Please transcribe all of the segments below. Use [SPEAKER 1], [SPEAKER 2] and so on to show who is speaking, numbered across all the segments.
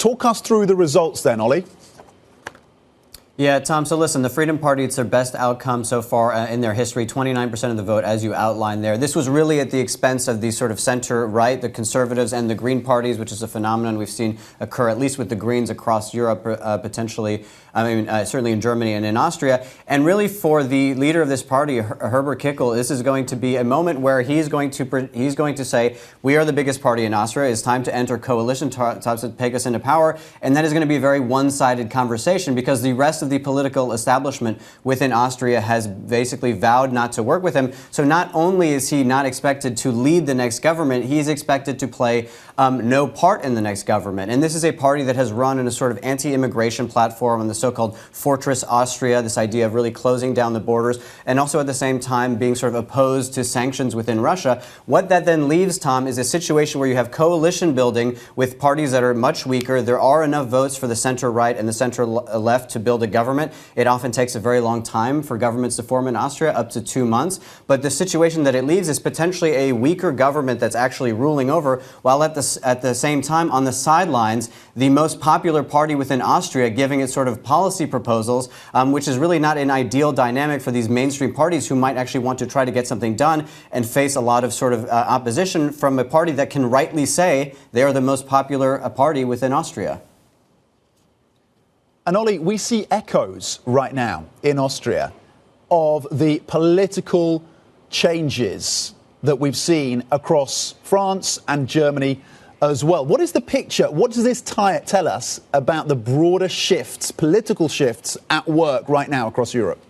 [SPEAKER 1] Talk us through the results then, Ollie.
[SPEAKER 2] Yeah, Tom, so listen, the Freedom Party, it's their best outcome so far in their history, 29% of the vote, as you outlined there. This was really at the expense of the sort of center-right, the Conservatives and the Green parties, which is a phenomenon we've seen occur, at least with the Greens across Europe, potentially, certainly in Germany and in Austria. And really for the leader of this party, Herbert Kickl, this is going to be a moment where he's going to say, we are the biggest party in Austria. It's time to enter coalition talks to take us into power. And that is going to be a very one-sided conversation because the rest of the political establishment within Austria has basically vowed not to work with him. So not only is he not expected to lead the next government, he's expected to play no part in the next government. And this is a party that has run in a sort of anti-immigration platform on the so-called Fortress Austria, this idea of really closing down the borders, and also at the same time being sort of opposed to sanctions within Russia. What that then leaves, Tom, is a situation where you have coalition building with parties that are much weaker. There are enough votes for the center-right and the center-left to build a government. It often takes a very long time for governments to form in Austria, up to 2 months. But the situation that it leaves is potentially a weaker government that's actually ruling over, while at the same time, on the sidelines, the most popular party within Austria giving its sort of policy proposals, which is really not an ideal dynamic for these mainstream parties who might actually want to try to get something done and face a lot of sort of opposition from a party that can rightly say they are the most popular party within Austria.
[SPEAKER 1] And Ollie, we see echoes right now in Austria of the political changes that we've seen across France and Germany as well. What is the picture? What does this tell us about the broader shifts, political shifts at work right now across Europe?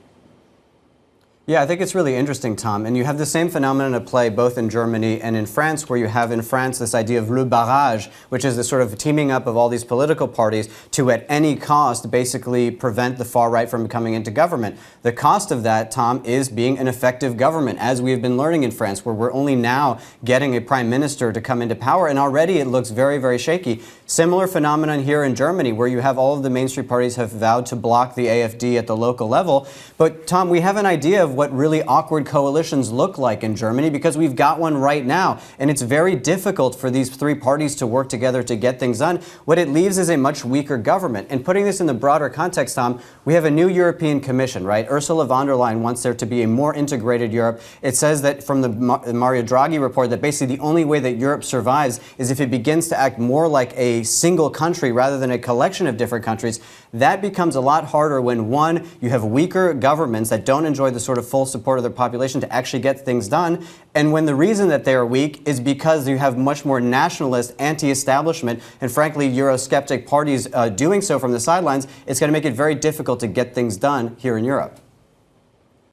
[SPEAKER 2] Yeah, I think it's really interesting, Tom. And you have the same phenomenon at play both in Germany and in France, where you have in France this idea of le barrage, which is the sort of teaming up of all these political parties to, at any cost, basically prevent the far right from coming into government. The cost of that, Tom, is being an effective government, as we've been learning in France, where we're only now getting a prime minister to come into power. And already it looks very, very shaky. Similar phenomenon here in Germany, where you have all of the mainstream parties have vowed to block the AfD at the local level. But, Tom, we have an idea of what really awkward coalitions look like in Germany because we've got one right now. And it's very difficult for these three parties to work together to get things done. What it leaves is a much weaker government. And putting this in the broader context, Tom, we have a new European Commission, right? Ursula von der Leyen wants there to be a more integrated Europe. It says that from the Mario Draghi report that basically the only way that Europe survives is if it begins to act more like a single country rather than a collection of different countries. That becomes a lot harder when, one, you have weaker governments that don't enjoy the sort of full support of their population to actually get things done, and when the reason that they are weak is because you have much more nationalist, anti-establishment, and frankly Eurosceptic parties doing so from the sidelines, it's going to make it very difficult to get things done here in Europe.